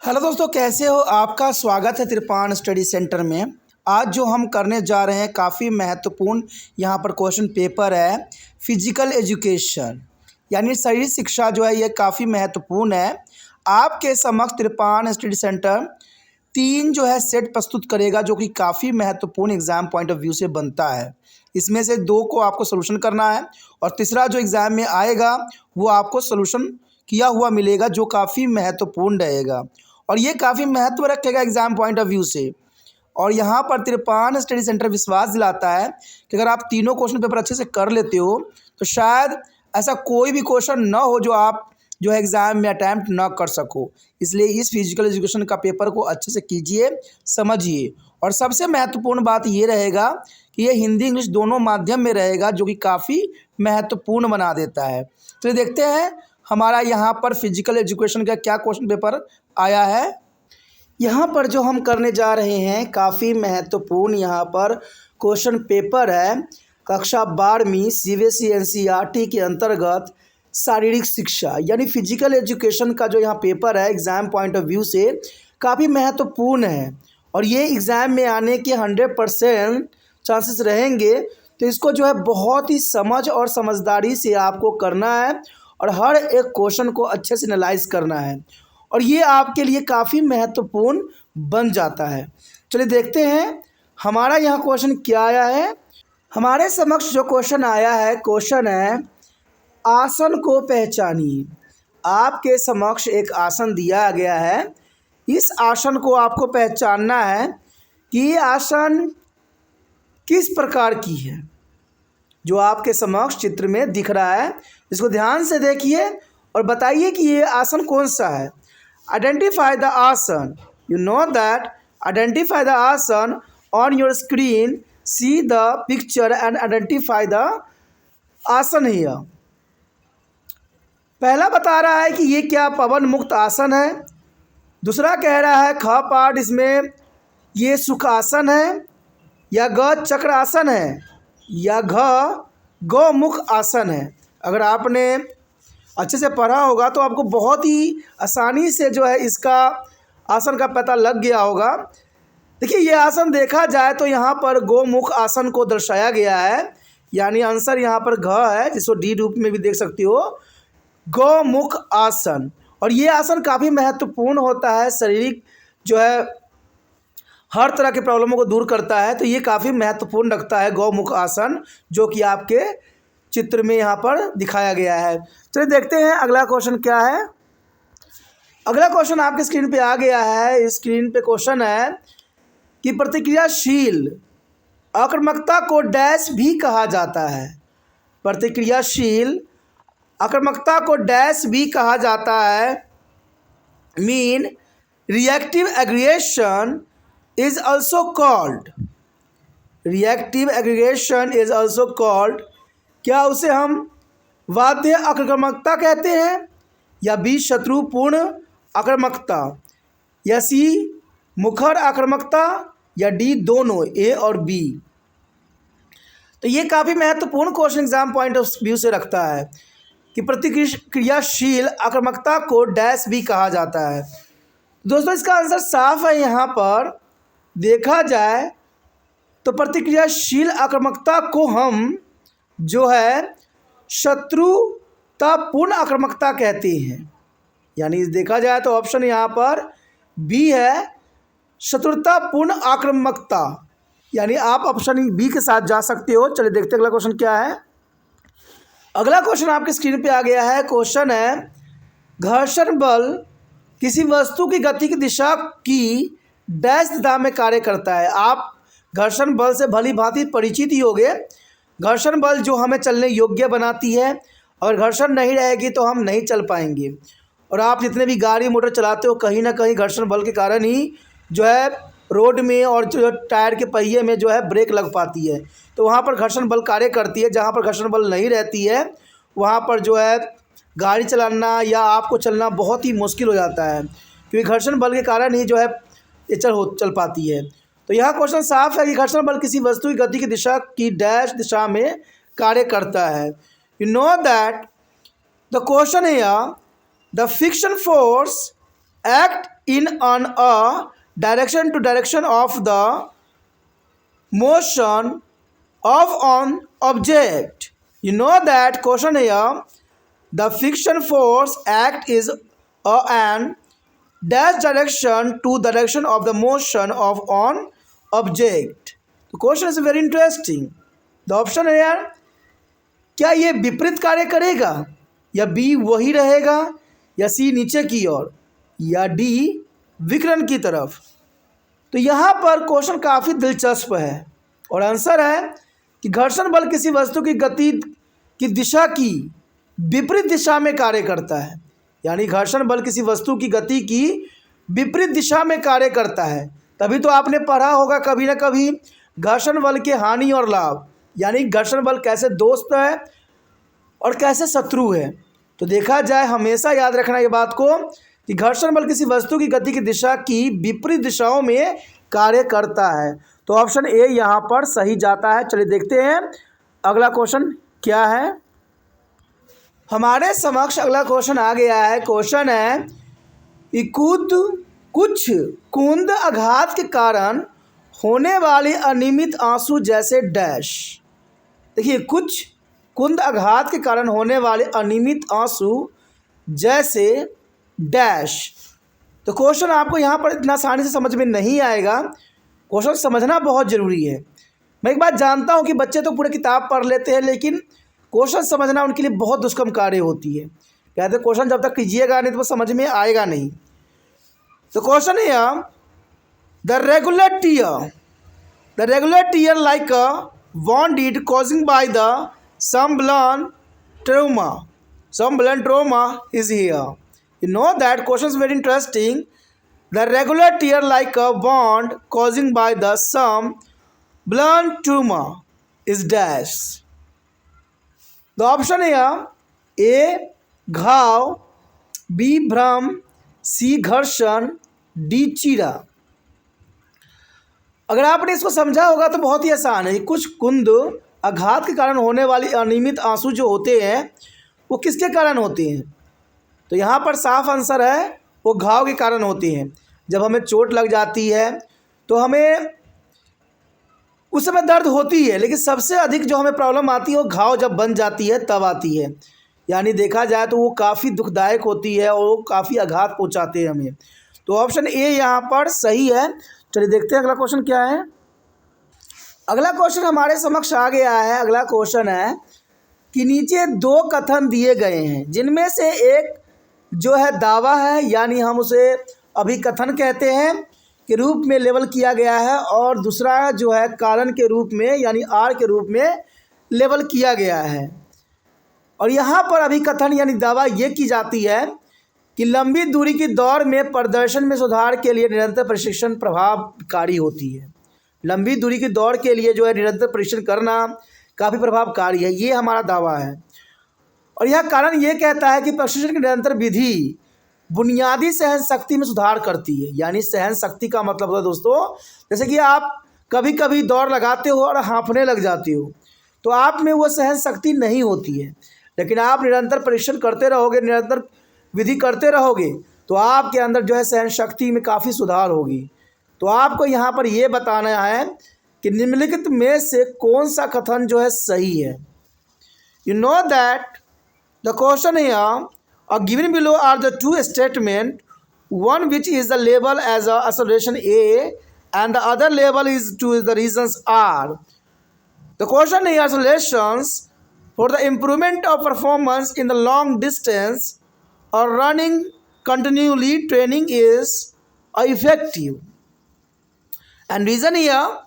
Hello दोस्तों, कैसे हो? आपका स्वागत है त्रिपाण स्टडी सेंटर में। आज जो हम करने जा रहे हैं काफ़ी महत्वपूर्ण यहाँ पर क्वेश्चन पेपर है फिजिकल एजुकेशन, यानी शरीर शिक्षा जो है ये काफ़ी महत्वपूर्ण है। आपके समक्ष त्रिपाण स्टडी सेंटर 3 जो है सेट प्रस्तुत करेगा जो कि काफ़ी महत्वपूर्ण एग्ज़ाम पॉइंट ऑफ व्यू से बनता है। इसमें से 2 को आपको सोल्यूशन करना है और तीसरा जो एग्ज़ाम में आएगा वो आपको सोल्यूशन किया हुआ मिलेगा जो काफ़ी महत्वपूर्ण रहेगा और ये काफ़ी महत्व रखेगा एग्ज़ाम पॉइंट ऑफ व्यू से। और यहाँ पर त्रिपाण स्टडी सेंटर विश्वास दिलाता है कि अगर आप तीनों क्वेश्चन पेपर अच्छे से कर लेते हो तो शायद ऐसा कोई भी क्वेश्चन न हो जो आप जो है एग्ज़ाम में अटैम्प्ट न कर सको। इसलिए इस फिजिकल एजुकेशन का पेपर को अच्छे से कीजिए, समझिए। और सबसे महत्वपूर्ण बात ये रहेगा कि ये हिंदी इंग्लिश दोनों माध्यम में रहेगा जो कि काफ़ी महत्वपूर्ण बना देता है। तो देखते हैं हमारा यहाँ पर फिजिकल एजुकेशन का क्या क्वेश्चन पेपर आया है। यहाँ पर जो हम करने जा रहे हैं काफ़ी महत्वपूर्ण यहाँ पर क्वेश्चन पेपर है कक्षा 12वीं सीबीएसई एनसीईआरटी के अंतर्गत शारीरिक शिक्षा यानी फिजिकल एजुकेशन का जो यहाँ पेपर है एग्ज़ाम पॉइंट ऑफ व्यू से काफ़ी महत्वपूर्ण है और ये एग्ज़ाम में आने के 100% चांसेस रहेंगे। तो इसको जो है बहुत ही समझ और समझदारी से आपको करना है और हर एक क्वेश्चन को अच्छे से एनालाइज करना है और ये आपके लिए काफ़ी महत्वपूर्ण बन जाता है। चलिए देखते हैं हमारा यहाँ क्वेश्चन क्या आया है। हमारे समक्ष जो क्वेश्चन आया है क्वेश्चन है आसन को पहचानिए। आपके समक्ष एक आसन दिया गया है, इस आसन को आपको पहचानना है कि ये आसन किस प्रकार की है। जो आपके समक्ष चित्र में दिख रहा है इसको ध्यान से देखिए और बताइए कि ये आसन कौन सा है। Identify the asana. You know that identify the asana on your screen, see the picture and identify the asana here. पहला बता रहा है कि ये क्या पवन मुक्त आसन है। दूसरा कह रहा है ख पार्ट इसमें ये सुखासन है या ग चक्र आसन है या घ गौमुख आसन है। अगर आपने अच्छे से पढ़ा होगा तो आपको बहुत ही आसानी से जो है इसका आसन का पता लग गया होगा। देखिए ये आसन देखा जाए तो यहाँ पर गौमुख आसन को दर्शाया गया है, यानी आंसर यहाँ पर घ है जिसको डी रूप में भी देख सकते हो, गौमुख आसन। और ये आसन काफ़ी महत्वपूर्ण होता है, शारीरिक जो है हर तरह के प्रॉब्लमों को दूर करता है, तो ये काफ़ी महत्वपूर्ण रखता है गौमुख आसन जो कि आपके चित्र में यहाँ पर दिखाया गया है। चलिए देखते हैं अगला क्वेश्चन क्या है। अगला क्वेश्चन आपके स्क्रीन पे आ गया है। इस स्क्रीन पे क्वेश्चन है कि प्रतिक्रियाशील आक्रामकता को डैश भी कहा जाता है। प्रतिक्रियाशील आक्रामकता को डैश भी कहा जाता है। Mean reactive aggregation is also called. Reactive aggregation is also called. क्या उसे हम बाध्य आक्रामकता कहते हैं या बी शत्रुपूर्ण आक्रामकता या सी मुखर आक्रामकता या डी दोनों, ए और बी। तो ये काफ़ी महत्वपूर्ण question exam point of view से रखता है कि प्रतिक्रियाशील आक्रामकता को डैश भी कहा जाता है। दोस्तों इसका आंसर साफ है। यहाँ पर देखा जाए तो प्रतिक्रियाशील आक्रामकता को हम जो है शत्रुतापूर्ण आक्रामकता कहते हैं। यानी देखा जाए तो ऑप्शन यहाँ पर बी है, शत्रुतापूर्ण आक्रामकता। यानी आप ऑप्शन बी के साथ जा सकते हो। चलिए देखते हैं अगला क्वेश्चन क्या है। अगला क्वेश्चन आपके स्क्रीन पे आ गया है। क्वेश्चन है घर्षण बल किसी वस्तु की गति की दिशा की डैश दिशा में कार्य करता है। आप घर्षण बल से भली भांति परिचित ही होंगे। घर्षण बल जो हमें चलने योग्य बनाती है, और घर्षण नहीं रहेगी तो हम नहीं चल पाएंगे। और आप जितने भी गाड़ी मोटर चलाते हो कहीं ना कहीं घर्षण बल के कारण ही जो है रोड में और जो टायर के पहिए में जो है ब्रेक लग पाती है, तो वहाँ पर घर्षण बल कार्य करती है। जहाँ पर घर्षण बल नहीं रहती है वहाँ पर जो है गाड़ी चलाना या आपको चलना बहुत ही मुश्किल हो जाता है, क्योंकि घर्षण बल के कारण ही जो है ये चल पाती है। तो यह क्वेश्चन साफ है कि घर्षण बल किसी वस्तु की गति की दिशा की डैश दिशा में कार्य करता है। You know that the question here the friction force act in an a direction to direction of the motion of an object. You know that question here, the friction force act is an dash direction to the direction of the motion of an object. The question is very interesting. The option है यार, क्या ये विपरीत कार्य करेगा, या B वही रहेगा, या सी नीचे की ओर, या डी विकिरण की तरफ। तो यहाँ पर क्वेश्चन काफ़ी दिलचस्प है और आंसर है कि घर्षण बल किसी वस्तु की गति की दिशा की विपरीत दिशा में कार्य करता है। यानी घर्षण बल किसी वस्तु की गति की विपरीत दिशा में कार्य करता है। तभी तो आपने पढ़ा होगा कभी ना कभी घर्षण बल के हानि और लाभ, यानी घर्षण बल कैसे दोस्त है और कैसे शत्रु है। तो देखा जाए, हमेशा याद रखना ये बात को कि घर्षण बल किसी वस्तु की गति की दिशा की विपरीत दिशाओं में कार्य करता है। तो ऑप्शन ए यहाँ पर सही जाता है। चलिए देखते हैं अगला क्वेश्चन क्या है। हमारे समक्ष अगला क्वेश्चन आ गया है। क्वेश्चन है कि कुछ कुंद आघात के कारण होने वाले अनियमित आंसू जैसे डैश। देखिए, कुछ कुंद आघात के कारण होने वाले अनियमित आंसू जैसे डैश। तो क्वेश्चन आपको यहाँ पर इतना आसानी से समझ में नहीं आएगा, क्वेश्चन समझना बहुत ज़रूरी है। मैं एक बात जानता हूँ कि बच्चे तो पूरे किताब पढ़ लेते हैं, लेकिन क्वेश्चन समझना उनके लिए बहुत दुष्कर्म कार्य होती है। कहते हैं क्वेश्चन जब तक कीजिएगा नहीं तो वो समझ में आएगा नहीं। तो क्वेश्चन है the regular tear like a wound causing by the Samblan trauma is here. You know that question is very interesting. The regular tear like a wound causing by the Samblan trauma is dash. The option here A घाव, B भ्रम, C घर्षण, D चीरा। अगर आपने इसको समझा होगा तो बहुत ही आसान है। कुछ कुंद आघात के कारण होने वाली अनियमित आंसू जो होते हैं वो किसके कारण होते हैं? तो यहाँ पर साफ आंसर है, वो घाव के कारण होते हैं। जब हमें चोट लग जाती है तो हमें उस समय दर्द होती है, लेकिन सबसे अधिक जो हमें प्रॉब्लम आती है वो घाव जब बन जाती है तब आती है। यानी देखा जाए तो वो काफ़ी दुखदायक होती है और वो काफ़ी आघात पहुँचाते हैं हमें। तो ऑप्शन ए यहाँ पर सही है। चलिए देखते हैं अगला क्वेश्चन क्या है। अगला क्वेश्चन हमारे समक्ष आ गया है। अगला क्वेश्चन है कि नीचे दो कथन दिए गए हैं, जिनमें से एक जो है दावा है, यानी हम उसे अभिकथन कहते हैं के रूप में लेबल किया गया है, और दूसरा जो है कारण के रूप में यानी आर के रूप में लेबल किया गया है। और यहाँ पर अभिकथन यानी दावा ये की जाती है कि लंबी दूरी की दौड़ में प्रदर्शन में सुधार के लिए निरंतर प्रशिक्षण प्रभावकारी होती है। लंबी दूरी की दौड़ के लिए जो है निरंतर प्रशिक्षण करना काफ़ी प्रभावकारी है, ये हमारा दावा है। और यह कारण ये कहता है कि प्रशिक्षण की निरंतर विधि बुनियादी सहन शक्ति में सुधार करती है। यानी सहन शक्ति का मतलब है दोस्तों, जैसे कि आप कभी कभी दौड़ लगाते हो और हाँफने लग जाते हो, तो आप में वो सहन शक्ति नहीं होती है। लेकिन आप निरंतर प्रशिक्षण करते रहोगे, निरंतर विधि करते रहोगे, तो आपके अंदर जो है सहन शक्ति में काफ़ी सुधार होगी। तो आपको यहाँ पर ये बताना है कि निम्नलिखित में से कौन सा कथन जो है सही है। You know that the question here given below are the two statement, one which is the label as a acceleration A and the other label is to the reasons R. The question here, accelerations for the improvement of performance in the long distance or running continually training is effective. And reason here,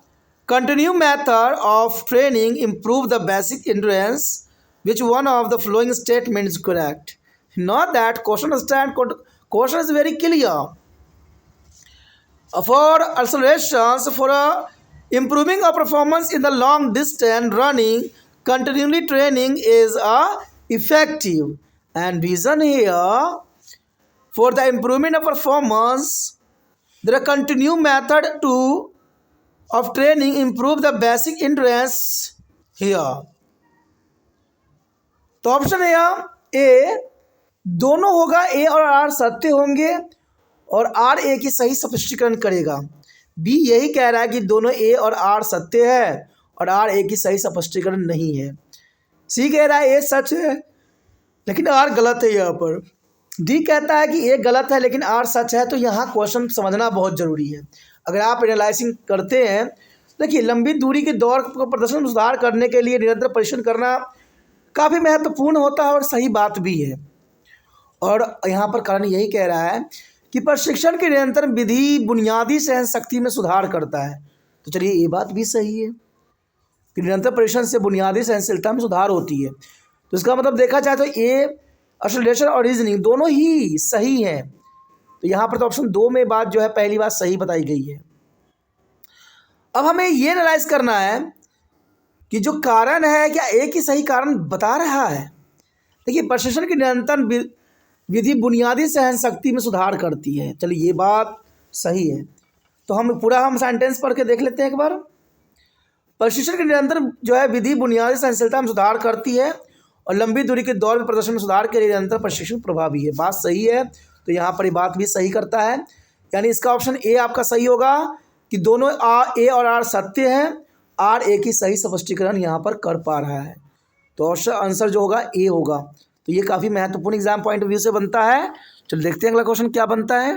continue method of training improve the basic endurance, which one of the following statement is correct. Not that question is very clear. For accelerations for improving our performance in the long distance running continually training is effective. And reason here, for the improvement of performance there are continue method of training improve the basic endurance here. तो option है ए दोनों होगा, ए और are सत्य होंगे, और R A की सही स्पष्टीकरण करेगा। बी यही कह रहा है कि दोनों ए और आर सत्य है और आर ए की सही स्पष्टीकरण नहीं है। सी कह रहा है ए सच है लेकिन आर गलत है यहाँ पर। डी कहता है कि ए गलत है लेकिन आर सच है। तो यहाँ क्वेश्चन समझना बहुत ज़रूरी है। अगर आप एनालाइसिंग करते हैं, देखिए लंबी दूरी के दौड़ को प्रदर्शन में सुधार करने के लिए निरंतर परिश्रम करना काफ़ी महत्वपूर्ण होता है और सही बात भी है। और यहाँ पर कारण यही कह रहा है कि प्रशिक्षण की निरंतर विधि बुनियादी सहन शक्ति में सुधार करता है। तो चलिए ये बात भी सही है कि निरंतर परिश्रम से बुनियादी सहनशीलता में सुधार होती है। तो इसका मतलब देखा जाए तो ए एक्सेलरेशन और रीजनिंग दोनों ही सही है। तो यहाँ पर तो ऑप्शन 2 में बात जो है पहली बात सही बताई गई है। अब हमें ये एनालाइज करना है कि जो कारण है क्या एक ही सही कारण बता रहा है। देखिए प्रशिक्षण की निरंतर विधि बुनियादी सहन शक्ति में सुधार करती है। चलिए ये बात सही है। तो हम सेंटेंस पढ़ के देख लेते हैं एक बार। प्रशिक्षण की निरंतर जो है विधि बुनियादी सहनशीलता में सुधार करती है और लंबी दूरी के दौर में प्रदर्शन में सुधार के लिए निरंतर प्रशिक्षण प्रभावी है। बात सही है। तो यहाँ पर ये बात भी सही करता है, यानी इसका ऑप्शन ए आपका सही होगा कि दोनों ए और आर सत्य हैं। आर ए की सही स्पष्टीकरण यहाँ पर कर पा रहा है। तो आंसर जो होगा ए होगा। तो ये काफ़ी महत्वपूर्ण एग्जाम पॉइंट ऑफ व्यू से बनता है। चलो देखते हैं अगला क्वेश्चन क्या बनता है।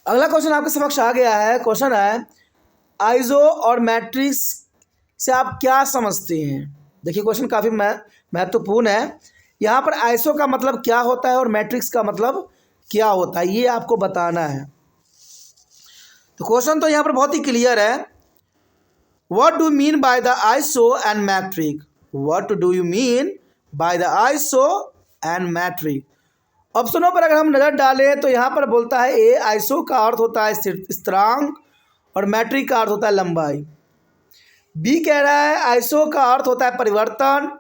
अगला क्वेश्चन आपके समक्ष आ गया है। क्वेश्चन है आइसो और मैट्रिक्स से आप क्या समझते हैं। देखिए क्वेश्चन काफ़ी महत्वपूर्ण है। यहाँ पर आइसो का मतलब क्या होता है और मैट्रिक्स का मतलब क्या होता है ये आपको बताना है। तो क्वेश्चन तो यहाँ पर बहुत ही क्लियर है। What do you mean by the iso and metric. What do you mean by the iso and metric. ऑप्शनों पर अगर हम नज़र डालें तो यहाँ पर बोलता है ए आइसो का अर्थ होता है स्थिरांक और मैट्रिक का अर्थ होता है लंबाई। बी कह रहा है आइसो का अर्थ होता है परिवर्तन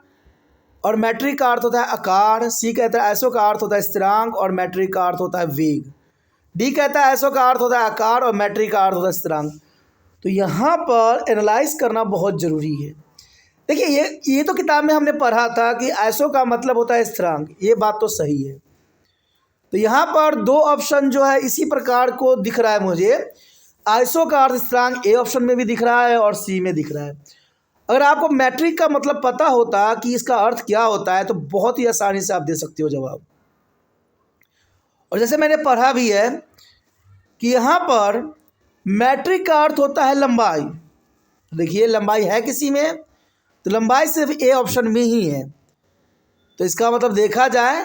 और मैट्रिक का अर्थ होता है आकार। सी कहता है आइसो का अर्थ होता है स्थिरांक और मैट्रिक का अर्थ होता है वेग। डी कहता है आइसो का अर्थ होता है आकार और मैट्रिक का अर्थ होता है स्थिरांक। तो यहाँ पर एनालाइज करना बहुत ज़रूरी है। देखिए ये तो किताब में हमने पढ़ा था कि आइसो का मतलब होता है स्थिरांक, ये बात तो सही है। तो यहाँ पर 2 ऑप्शन जो है इसी प्रकार को दिख रहा है मुझे। आइसो का अर्थ स्थिरांक ए ऑप्शन में भी दिख रहा है और सी में दिख रहा है। अगर आपको मैट्रिक का मतलब पता होता कि इसका अर्थ क्या होता है तो बहुत ही आसानी से आप दे सकते हो जवाब। और जैसे मैंने पढ़ा भी है कि यहाँ पर मैट्रिक का अर्थ होता है लंबाई। देखिए लंबाई है किसी में, तो लंबाई सिर्फ ए ऑप्शन में ही है। तो इसका मतलब देखा जाए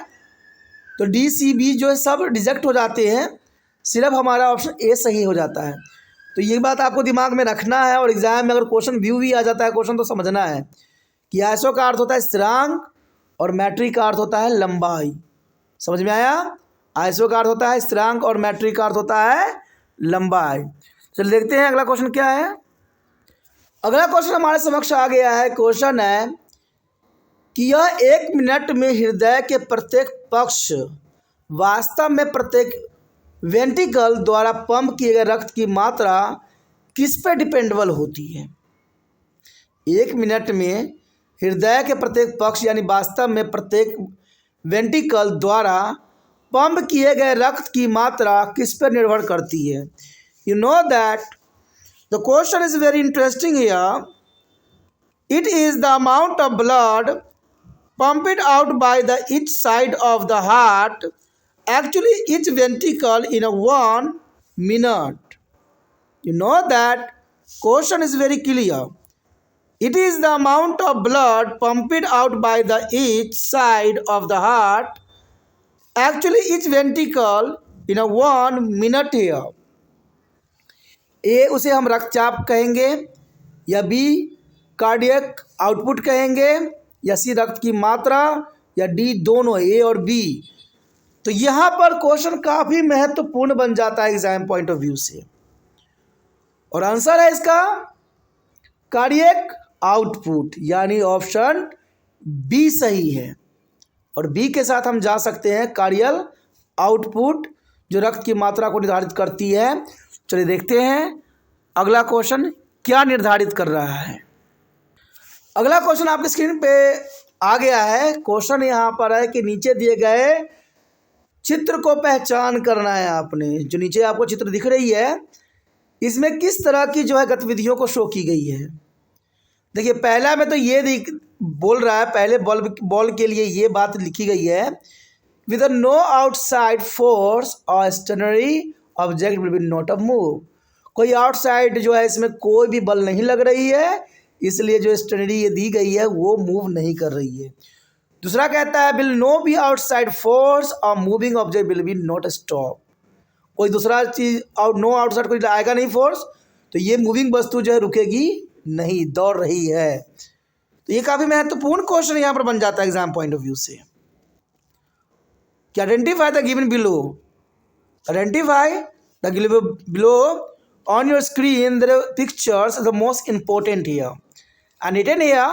तो डी सी बी जो है सब रिजेक्ट हो जाते हैं, सिर्फ हमारा ऑप्शन ए सही हो जाता है। तो ये बात आपको दिमाग में रखना है और एग्जाम में अगर क्वेश्चन व्यू भी आ जाता है क्वेश्चन तो समझना है कि आइसो का अर्थ होता है स्थिरांक और मैट्रिक का अर्थ होता है लंबाई। समझ में आया। आइसो का अर्थ होता है स्थिरांक और मैट्रिक का अर्थ होता है लंबाई। चलिए देखते हैं अगला क्वेश्चन क्या है। अगला क्वेश्चन हमारे समक्ष आ गया है। क्वेश्चन है कि यह 1 मिनट में हृदय के प्रत्येक पक्ष वास्तव में प्रत्येक वेंट्रिकल द्वारा पंप किए गए रक्त की मात्रा किस पे डिपेंडेबल होती है। 1 मिनट में हृदय के प्रत्येक पक्ष यानी वास्तव में प्रत्येक वेंट्रिकल द्वारा पंप किए गए रक्त की मात्रा किस पर निर्भर करती है। You know that the question is very interesting here. It is the amount of blood pumped out by the each side of the heart, actually each ventricle in a 1 minute. You know that question is very clear. It is the amount of blood pumped out by the each side of the heart, actually each ventricle in a 1 minute here. ए उसे हम रक्तचाप कहेंगे या B cardiac output कहेंगे या सी रक्त की मात्रा या डी दोनों ए और बी। तो यहाँ पर क्वेश्चन काफ़ी महत्वपूर्ण बन जाता है एग्जाम पॉइंट ऑफ व्यू से और आंसर है इसका कार्डियक आउटपुट यानी ऑप्शन बी सही है। और बी के साथ हम जा सकते हैं कार्डियल आउटपुट जो रक्त की मात्रा को निर्धारित करती है। चलिए देखते हैं अगला क्वेश्चन क्या निर्धारित कर रहा है। अगला क्वेश्चन आपकी स्क्रीन पे आ गया है। क्वेश्चन यहाँ पर है कि नीचे दिए गए चित्र को पहचान करना है आपने। जो नीचे आपको चित्र दिख रही है, इसमें किस तरह की जो है गतिविधियों को शो की गई है। देखिए पहला में तो ये बोल रहा है, पहले बॉल के लिए ये बात लिखी गई है, विद नो आउटसाइड फोर्स और stationary object will be not a move. कोई आउटसाइड जो है इसमें कोई भी बल नहीं लग रही है, इसलिए जो स्टेशनरी ये दी गई है वो मूव नहीं कर रही है। दूसरा कहता है will no be outside force और moving object will be not stop. कोई दूसरा चीज नो आउटसाइड कोई आएगा नहीं फोर्स, तो ये मूविंग वस्तु जो है रुकेगी नहीं, दौड़ रही है। तो ये काफ़ी महत्वपूर्ण क्वेश्चन यहाँ पर बन जाता है एग्जाम पॉइंट ऑफ व्यू से कि identify the given below. Identify the given below on your screen. The pictures are the most important here, and written here,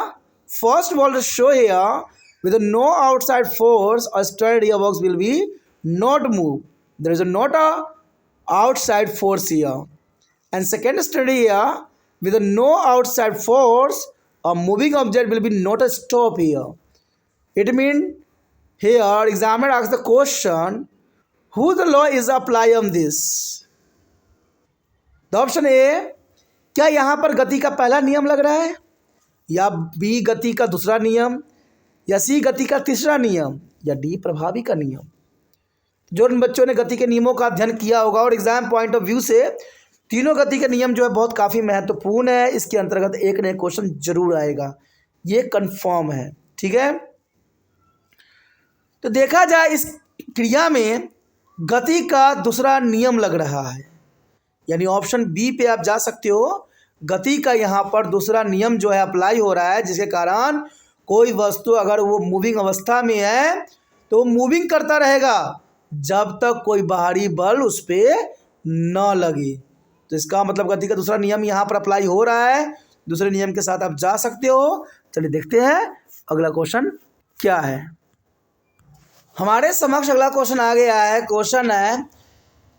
first of all, show here with no outside force or steady box will be not move. There is not a outside force here. And second study here, with no outside force a moving object will be not a stop here. It means here examiner asks the question, who the law is apply on this? तो option A, क्या यहाँ पर गति का पहला नियम लग रहा है, या बी गति का दूसरा नियम, या सी गति का तीसरा नियम, या डी प्रभावी का नियम। जो उन बच्चों ने गति के नियमों का अध्ययन किया होगा और एग्जाम पॉइंट ऑफ व्यू से तीनों गति के नियम जो है बहुत काफ़ी महत्वपूर्ण है, इसके अंतर्गत एक न एक क्वेश्चन जरूर आएगा, ये कंफर्म है। ठीक है, तो देखा जाए इस क्रिया में गति का दूसरा नियम लग रहा है, यानी ऑप्शन बी पे आप जा सकते हो। गति का यहाँ पर दूसरा नियम जो है अप्लाई हो रहा है, जिसके कारण कोई वस्तु अगर वो मूविंग अवस्था में है तो वो मूविंग करता रहेगा जब तक कोई बाहरी बल उस पर न लगे। तो इसका मतलब गति का दूसरा नियम यहाँ पर अप्लाई हो रहा है, दूसरे नियम के साथ आप जा सकते हो। चलिए देखते हैं अगला क्वेश्चन क्या है। हमारे समक्ष अगला क्वेश्चन आ गया है। क्वेश्चन है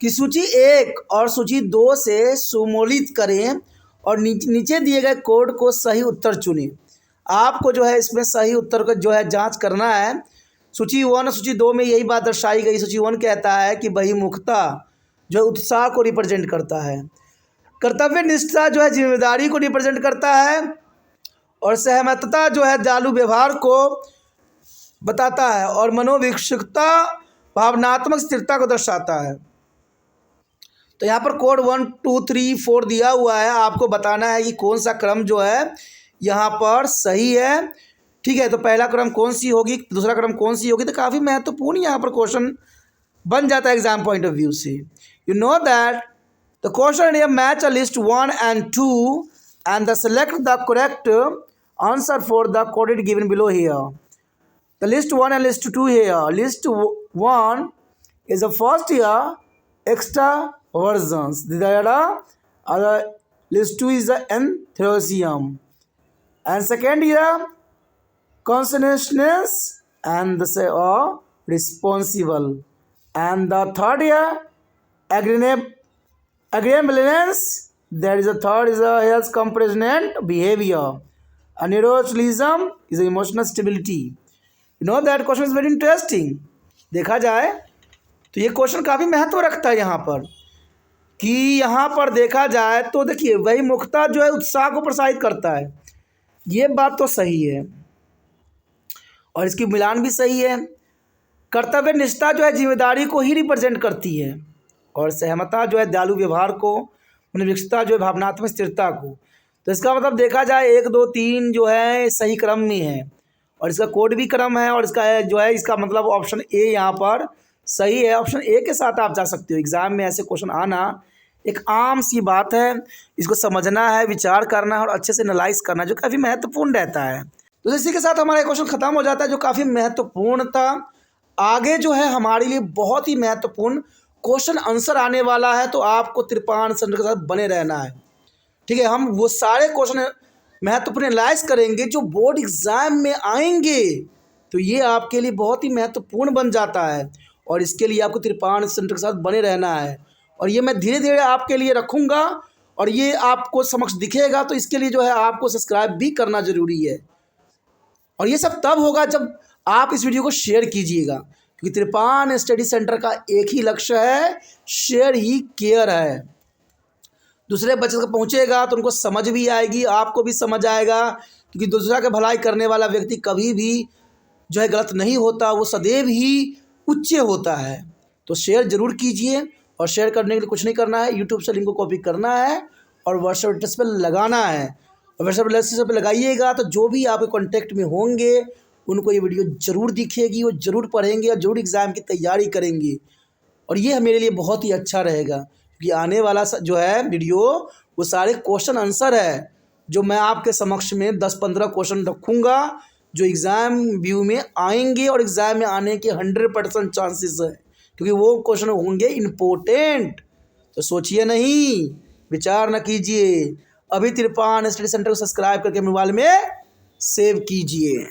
कि सूची 1 और सूची 2 से सुमेलित करें और नीचे दिए गए कोड को सही उत्तर चुनें। आपको जो है इसमें सही उत्तर को जो है जांच करना है। सूची 1 और सूची 2 में यही बात दर्शाई गई। सूची 1 कहता है कि बहिमुखता जो है उत्साह को रिप्रेजेंट करता है, कर्तव्य निष्ठा जो है जिम्मेदारी को रिप्रेजेंट करता है, और सहमतता जो है दयालु व्यवहार को बताता है, और मनोविक्षुकता भावनात्मक स्थिरता को दर्शाता है। तो यहाँ पर कोड 1 2 3 4 दिया हुआ है, आपको बताना है कि कौन सा क्रम जो है यहाँ पर सही है। ठीक है, तो पहला क्रम कौन सी होगी, दूसरा क्रम कौन सी होगी, तो काफ़ी महत्वपूर्ण यहाँ पर क्वेश्चन बन जाता है एग्जाम पॉइंट ऑफ व्यू से। You know that the question is match a list 1 and 2 and the select the correct answer for the coded given below here. The list 1 and list 2 here. List 1 is the first here extra versions. The other list 2 is the enthusiasm, and second here consciousness and the say responsible, and the third here agreeableness. That is the third is a health compassionate behavior, and neuroticism is emotional stability. You know that question is very interesting. देखा जाए तो ये question काफ़ी महत्व रखता है यहाँ पर, कि यहाँ पर देखा जाए तो देखिए वही मुख्यता जो है उत्साह को प्रोत्साहित करता है, ये बात तो सही है और इसकी मिलान भी सही है। कर्तव्य निष्ठा जो है जिम्मेदारी को ही रिप्रेजेंट करती है, और सहमता जो है दयालु व्यवहार को, मनोविक्षुकता जो है भावनात्मक स्थिरता को। तो इसका मतलब देखा जाए 1 2 3 जो है सही क्रम में है, और इसका कोड भी क्रम है, और इसका जो है इसका मतलब ऑप्शन ए यहाँ पर सही है। ऑप्शन ए के साथ आप जा सकते हो। एग्ज़ाम में ऐसे क्वेश्चन आना एक आम सी बात है, इसको समझना है, विचार करना है और अच्छे से एनालाइज करना, जो काफ़ी महत्वपूर्ण रहता है। तो इसी के साथ हमारा क्वेश्चन ख़त्म हो जाता है, जो काफ़ी महत्वपूर्ण था। आगे जो है हमारे लिए बहुत ही महत्वपूर्ण क्वेश्चन आंसर आने वाला है, तो आपको त्रिपाण सेंटर के साथ बने रहना है। ठीक है, हम वो सारे क्वेश्चन महत्वपूर्ण एनालाइज करेंगे जो बोर्ड एग्ज़ाम में आएंगे, तो ये आपके लिए बहुत ही महत्वपूर्ण बन जाता है, और इसके लिए आपको त्रिपाण सेंटर के साथ बने रहना है। और ये मैं धीरे धीरे आपके लिए रखूँगा और ये आपको समक्ष दिखेगा, तो इसके लिए जो है आपको सब्सक्राइब भी करना ज़रूरी है। और ये सब तब होगा जब आप इस वीडियो को शेयर कीजिएगा, क्योंकि त्रिपान स्टडी सेंटर का एक ही लक्ष्य है, शेयर ही केयर है। दूसरे बच्चे तक पहुँचेगा तो उनको समझ भी आएगी, आपको भी समझ आएगा, क्योंकि दूसरा का भलाई करने वाला व्यक्ति कभी भी जो है गलत नहीं होता, वो सदैव ही उच्च होता है। तो शेयर ज़रूर कीजिए, और शेयर करने के लिए कुछ नहीं करना है, यूट्यूब से लिंक को कॉपी करना है और व्हाट्सएप एड्रेस पर लगाना है। और व्हाट्सएप एड्रेस पर लगाइएगा तो जो भी आपके कॉन्टैक्ट में होंगे उनको ये वीडियो ज़रूर दिखेगी, वो ज़रूर पढ़ेंगे और ज़रूर एग्ज़ाम की तैयारी करेंगे। और ये मेरे लिए बहुत ही अच्छा रहेगा, क्योंकि आने वाला जो है वीडियो वो सारे क्वेश्चन आंसर है, जो मैं आपके समक्ष में 10-15 क्वेश्चन रखूँगा जो एग्ज़ाम व्यू में आएंगे, और एग्ज़ाम में आने के 100% चांसेस है, क्योंकि वो क्वेश्चन होंगे इम्पोर्टेंट। तो सोचिए नहीं, विचार न कीजिए, अभी त्रिपान स्टडी सेंटर को सब्सक्राइब करके मोबाइल में सेव कीजिए।